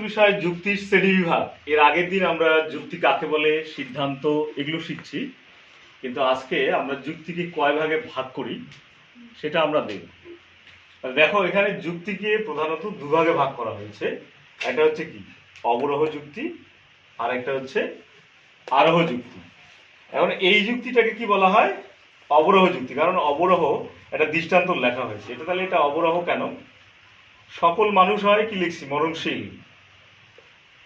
বিষয় যুক্তির শ্রেণীবিভাগ। এর আগের দিন আমরা যুক্তি কাকে বলে, সিদ্ধান্ত এগুলো শিখছি, কিন্তু আজকে আমরা যুক্তিকে কয় ভাগে ভাগ করি সেটা আমরা দেখব। দেখো, এখানে যুক্তিকে প্রধানত দুভাগে ভাগ করা হয়েছে। একটা হচ্ছে কি অবরোহ যুক্তি, আর একটা হচ্ছে আরোহ যুক্তি। এখন এই যুক্তিটাকে কি বলা হয়? অবরোহ যুক্তি। কারণ অবরোহ একটা দৃষ্টান্ত লেখা হয়েছে। এটা তাহলে এটা অবরোহ কেন? সকল মানুষ হয় কি লিখছি মরণশীল।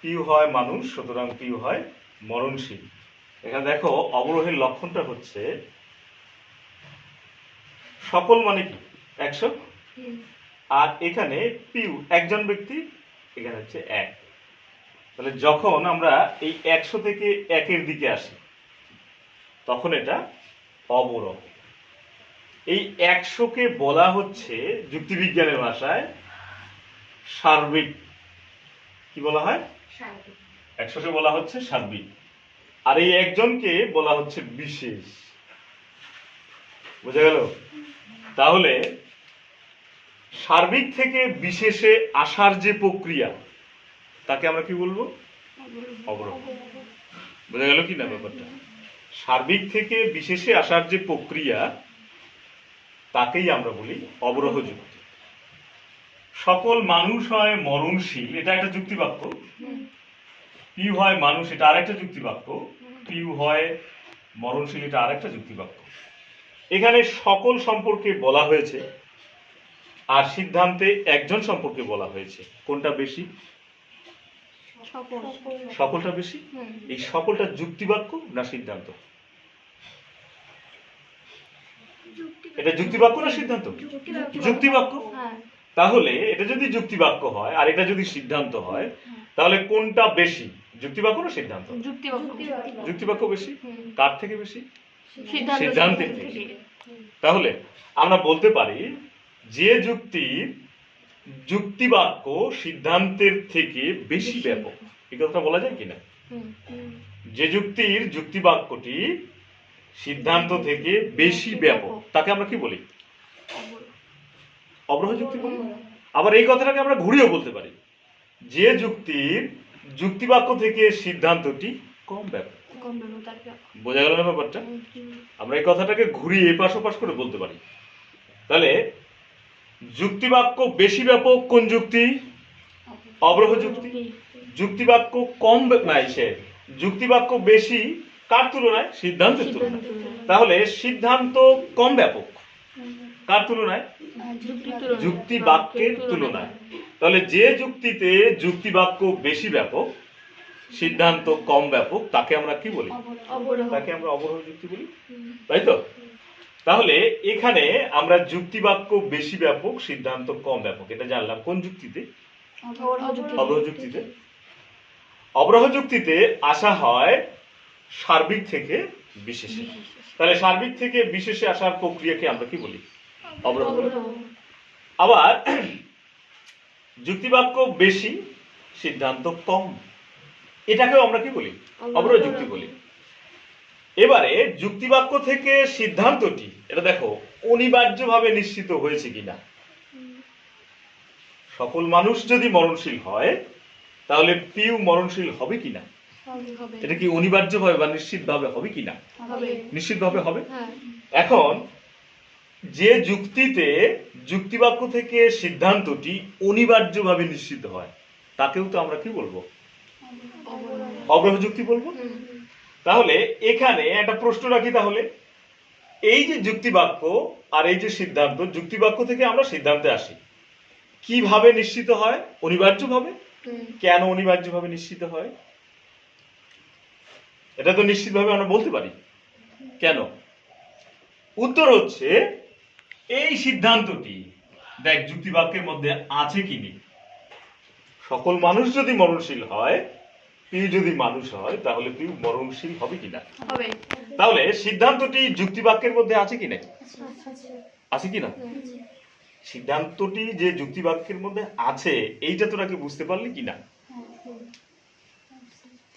পিউ হয় মানুষ, সুতরাং পিউ হয় মরণশীল। এখানে দেখো অবরোহের লক্ষণটা হচ্ছে সকল মানে কি 100, আর এখানে পিউ একজন ব্যক্তি, এখানে হচ্ছে 1। তাহলে যখন আমরা এই 100 থেকে 1-এর দিকে আসি তখন এটা অবরোহ। এই 100-কে বলা হচ্ছে যুক্তিবিজ্ঞানের ভাষায় সার্বিক। কি বলা হয়? 100-কে বলা হচ্ছে সার্বিক, আর এই একজনকে বলা হচ্ছে বিশেষ। বোঝা গেল? তাহলে সার্বিক থেকে বিশেষে আসার যে প্রক্রিয়া তাকে আমরা কি বলবো? অবরোহ। বোঝা গেল কি না ব্যাপারটা? সার্বিক থেকে বিশেষে আসার যে প্রক্রিয়া তাকেই আমরা বলি অবরোহ যুক্তি। সকল মানুষ হয় মরণশীল, এটা একটা যুক্তি বাক্য। পিউ হয় মানুষ, এটা আরেকটা যুক্তি বাক্য। পিউ হয় মরণশীল, এটা আরেকটা যুক্তি বাক্য। এখানে সকল সম্পর্কে বলা হয়েছে, আর সিদ্ধান্তে একজন সম্পর্কে বলা হয়েছে। কোনটা বেশি? সকলটা বেশি। এই সকলটা যুক্তি বাক্য না সিদ্ধান্ত? এটা যুক্তি বাক্য না সিদ্ধান্ত? যুক্তি বাক্য। তাহলে এটা যদি যুক্তি বাক্য হয় আর এটা যদি সিদ্ধান্ত হয়, তাহলে কোনটা বেশি, যুক্তি বাক্য না সিদ্ধান্ত? যুক্তি বাক্য বেশি। কার থেকে বেশি? সিদ্ধান্তের থেকে। তাহলে আমরা বলতে পারি যে যুক্তির যুক্তি বাক্য সিদ্ধান্তের থেকে বেশি ব্যাপক। এই কথাটা বলা যায় কিনা? যে যুক্তির যুক্তি বাক্যটি সিদ্ধান্ত থেকে বেশি ব্যাপক তাকে আমরা কি বলি? অবরোহ যুক্তি বলি। আবার এই কথাটাকে আমরা ঘুরিয়েও বলতে পারি, যে যুক্তির যুক্তি বাক্য থেকে সিদ্ধান্তটি কম ব্যাপক। বোঝা গেল না ব্যাপারটা? আমরা এই কথাটাকে ঘুরিয়ে এপাশ ওপাশ করে বলতে পারি। তাহলে যুক্তি বাক্য বেশি ব্যাপক কোন যুক্তি? অবরোহ যুক্তি। যুক্তি বাক্য কম নাই, সে যুক্তি বাক্য বেশি কার তুলনায়? সিদ্ধান্তের তুলনায়। তাহলে সিদ্ধান্ত কম ব্যাপক কার তুলনায়? যুক্তি বাক্যের তুলনায়। তাহলে যে যুক্তিতে যুক্তি বাক্য বেশি ব্যাপক, সিদ্ধান্ত কম ব্যাপক, তাকে আমরা কি বলি? তাকে আমরা অবরোহ যুক্তি বলি, তাই তো? তাহলে এখানে আমরা যুক্তি বাক্য বেশি ব্যাপক, সিদ্ধান্ত কম ব্যাপক, এটা জানলাম কোন যুক্তিতে? অবরোহ যুক্তিতে। অবরোহ যুক্তিতে আসা হয় সার্বিক থেকে বিশেষে। তাহলে সার্বিক থেকে বিশেষে আসার প্রক্রিয়াকে আমরা কি বলি? অবরোহ। আবার যুক্তিবাক্য বেশি, সিদ্ধান্ত কম, এটাকেও আমরা কি বলি? অবরোহ যুক্তি বলি। এবারে যুক্তিবাক্য থেকে সিদ্ধান্তটি, এটা দেখো অনিবার্যভাবে নিশ্চিত হয়েছে কিনা। সকল মানুষ যদি মরণশীল হয় তাহলে পিউ মরণশীল হবে কিনা? এটা কি অনিবার্যভাবে বা নিশ্চিতভাবে হবে কিনা? নিশ্চিতভাবে হবে। এখন যে যুক্তিতে যুক্তিবাক্য থেকে সিদ্ধান্তটি অনিবার্যভাবে নিশ্চিত হয় তাকেও তো আমরা কি বলবো? অবরোহ যুক্তি বলবো। তাহলে এখানে একটা প্রশ্ন রাখি, তাহলে এই যে যুক্তিবাক্য আর এই যে সিদ্ধান্ত, যুক্তিবাক্য থেকে আমরা সিদ্ধান্তে আসি, কিভাবে নিশ্চিত হয়? অনিবার্যভাবে। কেন অনিবার্যভাবে নিশ্চিত হয়? এটা তো নিশ্চিতভাবে আমরা বলতে পারি। কেন? উত্তর হচ্ছে এই সিদ্ধান্তটি দেখ যুক্তিবাক্যের মধ্যে আছে কি নেই। সকল মানুষ যদি মরণশীল হয়, পিউ যদি মানুষ হয়, তাহলে পিউ মরণশীল হবে কিনা? তাহলে সিদ্ধান্তটি যুক্তিবাক্যের মধ্যে আছে কি নাই? আছে কিনা? সিদ্ধান্তটি যে যুক্তিবাক্যের মধ্যে আছে, এইটা তোরা কি বুঝতে পারলি কিনা?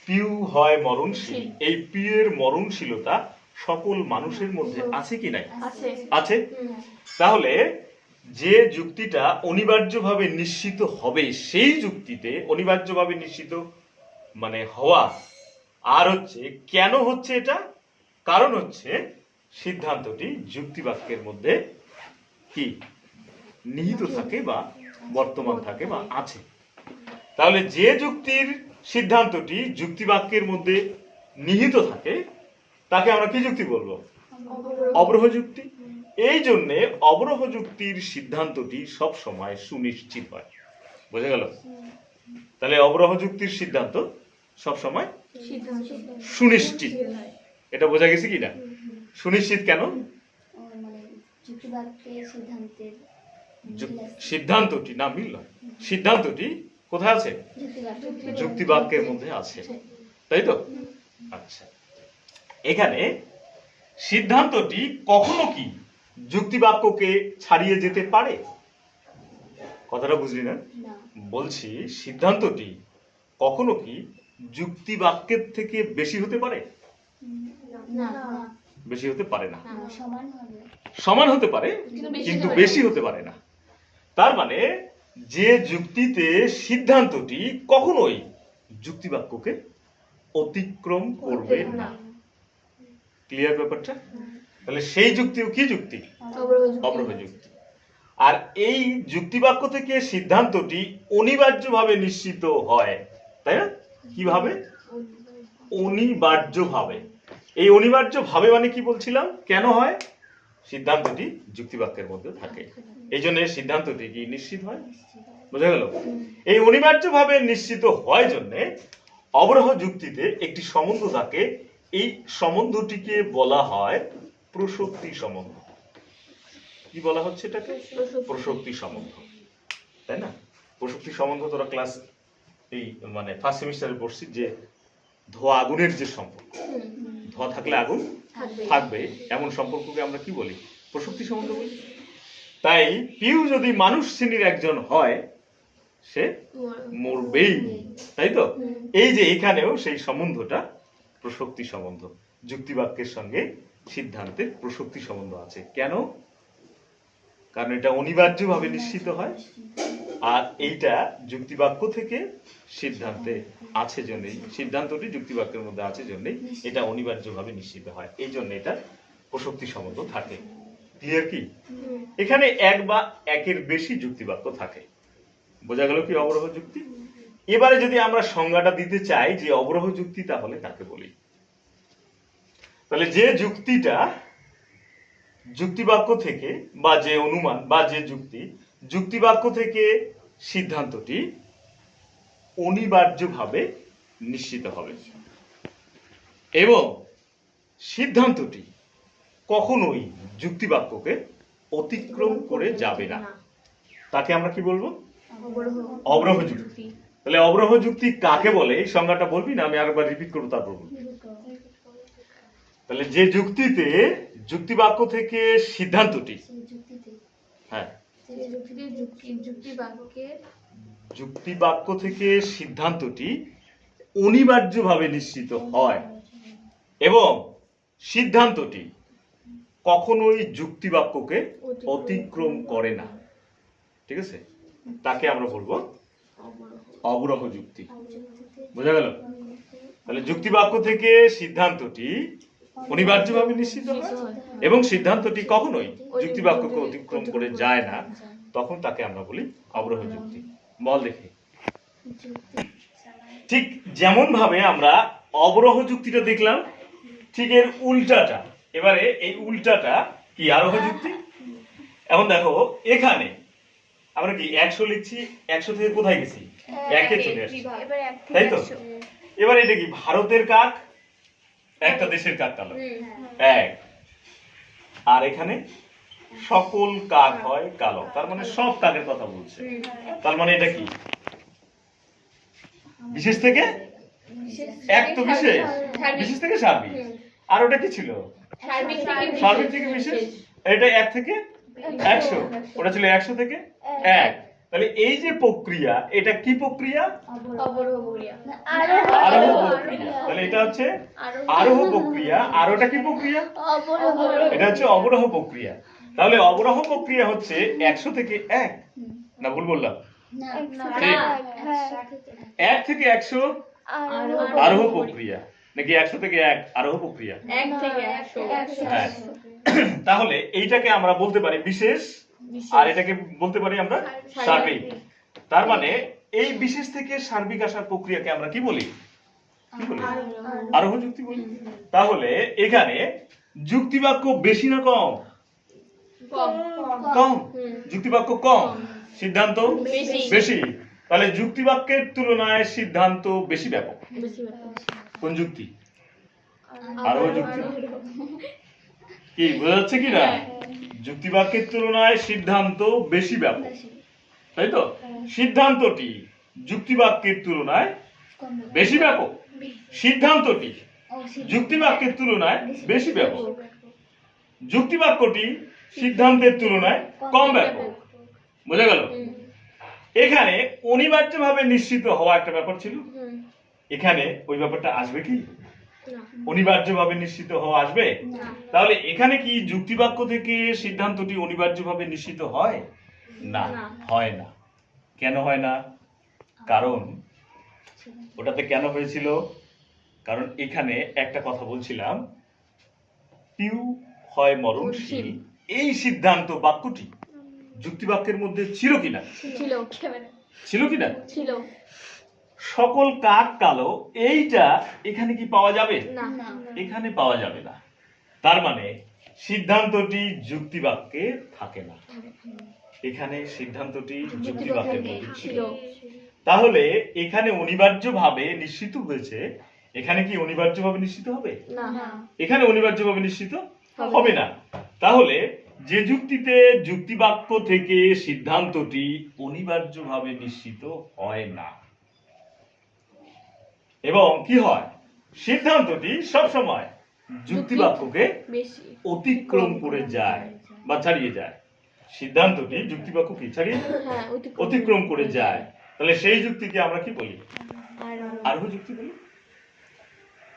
পিউ হয় মরণশীল, এই পিউ এর মরণশীলতা সকল মানুষের মধ্যে আছে কি নাই? আছে। তাহলে যে যুক্তিটা অনিবার্যভাবে নিশ্চিত হবে সেই যুক্তিতে অনিবার্যভাবে নিশ্চিত মানে হওয়া, আর হচ্ছে কেন হচ্ছে এটা, কারণ হচ্ছে সিদ্ধান্তটি যুক্তিবাক্যের মধ্যে কি নিহিত থাকে বা বর্তমান থাকে বা আছে। তাহলে যে যুক্তির সিদ্ধান্তটি যুক্তিবাক্যের মধ্যে নিহিত থাকে তাকে আমরা কি যুক্তি বলবো? অবরোহ যুক্তি। এই জন্যে অবরোহ যুক্তির সিদ্ধান্তটি সব সময় সুনিশ্চিত হয়। বোঝা গেল? তাহলে অবরোহ যুক্তির সিদ্ধান্ত সব সময় সুনিশ্চিত। এটা বোঝা গেছে কি না? সুনিশ্চিত কেন? সিদ্ধান্তটি না মিল নয়, সিদ্ধান্তটি কোথায় আছে? যুক্তিবাক্যের মধ্যে আছে, তাই তো? আচ্ছা, এখানে সিদ্ধান্তটি কখনো কি যুক্তিবাক্যকে ছাড়িয়ে যেতে পারে? কথাটা বুঝলি না? বলছি সিদ্ধান্তটি কখনো কি যুক্তিবাক্যের থেকে বেশি হতে পারে? বেশি হতে পারে না। সমান হতে পারে কিন্তু বেশি হতে পারে না। তার মানে যে যুক্তিতে সিদ্ধান্তটি কখনোই যুক্তিবাক্যকে অতিক্রম করবে না। ক্লিয়ার ব্যাপারটা? তাহলে সেই যুক্তিও কি যুক্তি? অবরোহ যুক্তি। আর এই যুক্তিবাক্য থেকে সিদ্ধান্তটি অনিবার্যভাবে নিশ্চিত হয়, তাই না? কিভাবে? অনিবার্যভাবে। এই অনিবার্যভাবে মানে কি বলছিলাম? কেন হয়? সিদ্ধান্তটি যুক্তিবাক্যের মধ্যে থাকে, এই জন্য সিদ্ধান্তটি কি নিশ্চিত হয়। বোঝা গেল? এই অনিবার্যভাবে নিশ্চিত হয় জন্যে অবরোহ যুক্তিতে একটি সম্বন্ধ থাকে। এই সম্বন্ধটিকে বলা হয় প্রসক্তি সম্বন্ধ। কি বলা হচ্ছে এটাকে? প্রসক্তি সম্বন্ধ, তাই না? প্রসক্তি সম্বন্ধ তোরা ক্লাস এই মানে ফার্স্ট সেমিস্টারে পড়ছিস যে ধোঁয়া আগুনের যে সম্পর্ক, ধোঁয়া থাকলে আগুন থাকবে, এমন সম্পর্ককে আমরা কি বলি? প্রসক্তি সম্বন্ধ বলি। তাই পিউ যদি মানুষ শ্রেণীর একজন হয় সে মরবেই, তাই তো? এই যে এখানেও সেই সম্বন্ধটা প্রসক্তি সম্বন্ধ, যুক্তিবাক্যের সঙ্গে সিদ্ধান্তের প্রসক্তি সম্বন্ধ আছে। কেন? কারণ এটা অনিবার্যভাবে নিশ্চিত হয়, আর এইটা যুক্তিবাক্য থেকে সিদ্ধান্তে আছে জন্যই, সিদ্ধান্তটি যুক্তিবাক্যের মধ্যে আছে জন্যই এটা অনিবার্যভাবে নিশ্চিত হয়, এই জন্য এটা প্রসক্তি সম্বন্ধ থাকে। ক্লিয়ার কি? এখানে এক বা একের বেশি যুক্তিবাক্য থাকে। বোঝা গেল কি অবরোহ যুক্তি? এবারে যদি আমরা সংজ্ঞাটা দিতে চাই যে অবরোহ যুক্তি, তাহলে কাকে বলি? তাহলে যে যুক্তিটা যুক্তিবাক্য থেকে বা যে অনুমান বা যে যুক্তি যুক্তিবাক্য থেকে সিদ্ধান্তটি অনিবার্যভাবে নিশ্চিত হবে এবং সিদ্ধান্তটি কখনোই যুক্তিবাক্যকে অতিক্রম করে যাবে না, তাকে আমরা কি বলবো? অবরোহ যুক্তি। তাহলে অবরোহ যুক্তি কাকে বলে এই সংজ্ঞাটা বলবি না? আমি আরেকবার রিপিট করবো, তারপর বলবো। তাহলে যে যুক্তিতে যুক্তিবাক্য থেকে সিদ্ধান্তটি, হ্যাঁ, যুক্তিবাক্য থেকে সিদ্ধান্তটি অনিবার্যভাবে নিশ্চিত হয় এবং সিদ্ধান্তটি কখনোই যুক্তিবাক্যকে অতিক্রম করে না, ঠিক আছে, তাকে আমরা বলবো অবরোহ যুক্তি। বোঝা গেল? তাহলে যুক্তিবাক্য থেকে সিদ্ধান্তটি অনিবার্যভাবে নিশ্চিত হয় এবং সিদ্ধান্তটি কখনোই যুক্তিবাক্যকে অতিক্রম করে যায় না, তখন তাকে আমরা বলি অবরোহ যুক্তি। বল দেখি। ঠিক যেমন ভাবে আমরা অবরোহ যুক্তিটা দেখলাম, ঠিক এর উল্টাটা, এবারে এই উল্টাটা কি আরোহ যুক্তি। এখন দেখো এখানে আমরা কি 100 লিখছি, 100 থেকে কোথায় গেছি? একে চলে আসছি, তাই তো? এবার এটা কি ভারতের কাক, একটা দেশের কাক কালো, এক, আর এখানে সকল কাক হয় কালো, তার মানে সব কাকের কথা বলছে। তার মানে এটা কি বিশেষ থেকে এক, তো বিশেষ, বিশেষ থেকে সার্বিক, আর ওটা কি ছিল? সার্বিক থেকে বিশেষ। এটা 1 থেকে 100, ওটা ছিল 100 থেকে 1। তাহলে এই যে প্রক্রিয়া, এটা কি প্রক্রিয়া? আরোহ প্রক্রিয়া। তাহলে এটা হচ্ছে আরোহ প্রক্রিয়া, আর ওটা কি প্রক্রিয়া? এটা হচ্ছে অবরোহ প্রক্রিয়া। তাহলে অবরোহ প্রক্রিয়া হচ্ছে 100 থেকে 1, না ভুল বললাম? ঠিক। 1 থেকে 100 আরোহ প্রক্রিয়া, নাকি 100 থেকে 1 আরোহ প্রক্রিয়া? 1 থেকে 100। হ্যাঁ। তাহলে এইটাকে আমরা বলতে পারি বিশেষ, আর এটাকে বলতে পারি আমরা সার্বিক। তার মানে এই বিশেষ থেকে সার্বিক আসার প্রক্রিয়াকে আমরা কি বলি? কি বলি? আরোহ যুক্তি বলি। তাহলে এখানে যুক্তিবাক্য বেশি না কম? কম। যুক্তিবাক্য কম, সিদ্ধান্ত বেশি। তাহলে যুক্তিবাক্যের তুলনায় সিদ্ধান্ত বেশি ব্যাপক। কোন যুক্তি? আরোহ যুক্তি। কি বোঝা যাচ্ছে কি না? যুক্তিবাক্যের তুলনায় সিদ্ধান্ত বেশি ব্যাপক, তাই তো? সিদ্ধান্তটি যুক্তিবাক্যের তুলনায় বেশি ব্যাপক, সিদ্ধান্তটি যুক্তিবাক্যের তুলনায় বেশি ব্যাপক, যুক্তিবাক্যটি সিদ্ধান্তের তুলনায় কম ব্যাপক। বোঝা গেল? এখানে অনিবার্যভাবে নিশ্চিত হওয়া একটা ব্যাপার ছিল, এখানে ওই ব্যাপারটা আসবে কি? অনিবার্যভাবে নিশ্চিত হওয়া আসবে? তাহলে এখানে কি যুক্তিবাক্য থেকে সিদ্ধান্তটি অনিবার্যভাবে নিশ্চিত হয়? না, হয় না। কেন হয় না? কারণ ওটাতে কেন হয়েছিল? কারণ এখানে একটা কথা বলছিলাম, পিউ হয় মরণশীল, এই সিদ্ধান্ত বাক্যটি যুক্তিবাক্যের মধ্যে ছিল কিনা? ছিল কিনা? ছিল। সকল কাক কালো, এইটা এখানে কি পাওয়া যাবে? না, এখানে পাওয়া যাবে না। তার মানে সিদ্ধান্তটি যুক্তিবাক্যে থাকে না, এখানে সিদ্ধান্তটি যুক্তিবাক্যের মধ্যে ছিল। তাহলে এখানে অনিবার্যভাবে নিশ্চিত হয়েছে, এখানে কি অনিবার্যভাবে নিশ্চিত হবে? না, এখানে অনিবার্যভাবে নিশ্চিত হবে না। তাহলে যে যুক্তিতে যুক্তিবাক্য থেকে সিদ্ধান্তটি অনিবার্যভাবে নিশ্চিত হয় না, এবং কি হয়, সিদ্ধান্তটি সবসময় যুক্তিবাক্যকে অতিক্রম করে যায় বা ছাড়িয়ে যায়। সিদ্ধান্তটি যুক্তিবাক্যকে ছাড়িয়ে অতিক্রম করে যায়। তাহলে সেই যুক্তিকে আমরা কি বলি? আরোহ যুক্তি বলি।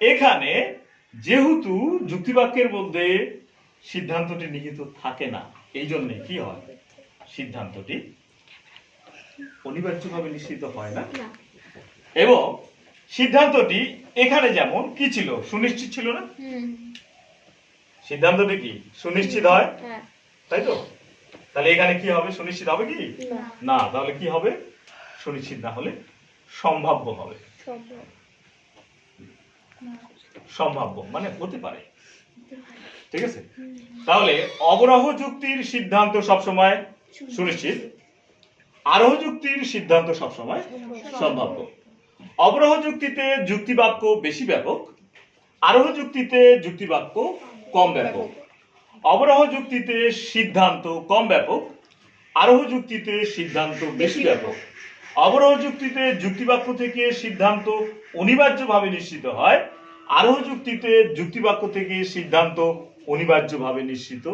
এখানে যেহেতু যুক্তিবাক্যের মধ্যে সিদ্ধান্তটি নিহিত থাকে না, এই জন্য কি হয়, সিদ্ধান্তটি অনিবার্যভাবে নিশ্চিত হয় না। এবং সিদ্ধান্তটি এখানে যেমন কি ছিল, সুনিশ্চিত ছিল না? সিদ্ধান্তটি কি সুনিশ্চিত হয়, তাই তো? তাহলে এখানে কি হবে, সুনিশ্চিত হবে কি না? তাহলে কি হবে, সুনিশ্চিত না হলে সম্ভাব্য হবে। সম্ভাব্য মানে হতে পারে, ঠিক আছে? তাহলে অবরোহ যুক্তির সিদ্ধান্ত সবসময় সুনিশ্চিত, আরোহ যুক্তির সিদ্ধান্ত সবসময় সম্ভাব্য। অবরোহ যুক্তিতে যুক্তিবাক্য বেশি ব্যাপক, আরোহ যুক্তিতে যুক্তিবাক্য কম ব্যাপক। অবরোহ যুক্তিতে সিদ্ধান্ত কম ব্যাপক, আরোহ যুক্তিতে সিদ্ধান্ত বেশি ব্যাপক। অবরোহ যুক্তিতে যুক্তিবাক্য থেকে সিদ্ধান্ত অনিবার্যভাবে নিশ্চিত হয়, আরোহ যুক্তিতে যুক্তিবাক্য থেকে সিদ্ধান্ত অনিবার্যভাবে নিশ্চিত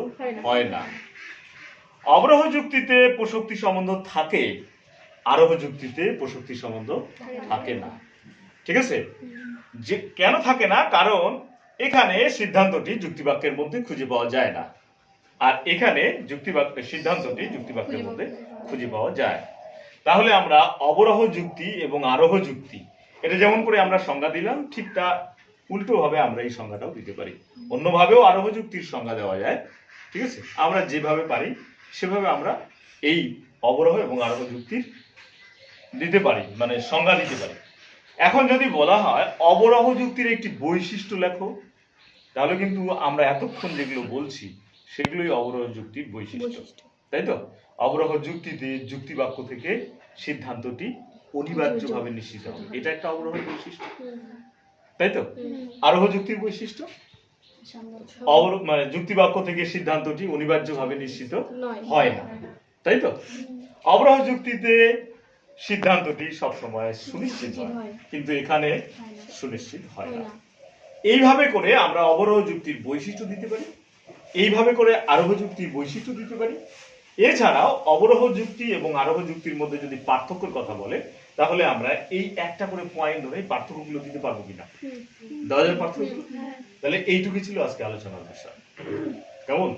হয় না। অবরোহ যুক্তিতে প্রসক্তি সম্বন্ধ থাকে, আরোহ যুক্তিতে প্রসক্তি সম্বন্ধ থাকে না, ঠিক আছে? যে কেন থাকে না? কারণ এখানে সিদ্ধান্তটি যুক্তিবাক্যের মধ্যে খুঁজে পাওয়া যায় না, আর এখানে সিদ্ধান্তটি যুক্তিবাক্যের মধ্যে খুঁজে পাওয়া যায়। তাহলে আমরা অবরোহ যুক্তি এবং আরোহ যুক্তি, এটা যেমন করে আমরা সংজ্ঞা দিলাম, ঠিক তা উল্টো ভাবে আমরা এই সংজ্ঞাটাও দিতে পারি। অন্যভাবেও আরোহ যুক্তির সংজ্ঞা দেওয়া যায়, ঠিক আছে? আমরা যেভাবে পারি সেভাবে আমরা এই অবরোহ এবং আরোহ যুক্তির দিতে পারি, মানে সংজ্ঞা দিতে পারি। এখন যদি বলা হয় অবরোহ যুক্তির একটি বৈশিষ্ট্য লেখো, তাহলে কিন্তু আমরা এতক্ষণ যেগুলো বলছি সেগুলোই অবরোহ যুক্তির বৈশিষ্ট্য, তাই তো? অবরোহ যুক্তিতে যুক্তিবাক্য থেকে সিদ্ধান্তটি অনিবার্যভাবে নিশ্চিত হবে, এটা একটা অবরোহ বৈশিষ্ট্য, তাই তো? আরোহ যুক্তির বৈশিষ্ট্য মানে যুক্তিবাক্য থেকে সিদ্ধান্তটি অনিবার্যভাবে নিশ্চিত হয় না, তাই তো? অবরোহ যুক্তিতে সিদ্ধান্তটি সবসময় সুনিশ্চিত হয়, কিন্তু এখানে সুনিশ্চিত হয় না। এইভাবে করে আমরা অবরোহ যুক্তির বৈশিষ্ট্য দিতে পারি, এইভাবে করে আরোহ যুক্তির বৈশিষ্ট্য দিতে পারি। এছাড়াও অবরোহ যুক্তি এবং আরোহ যুক্তির মধ্যে যদি পার্থক্যের কথা বলে, তাহলে আমরা এই একটা করে পয়েন্ট ধরে পার্থক্যগুলো দিতে পারবো কিনা? দেওয়া যায় পার্থক্য? তাহলে এইটুকুই ছিল আজকে আলোচনার বিষয়। কেমন?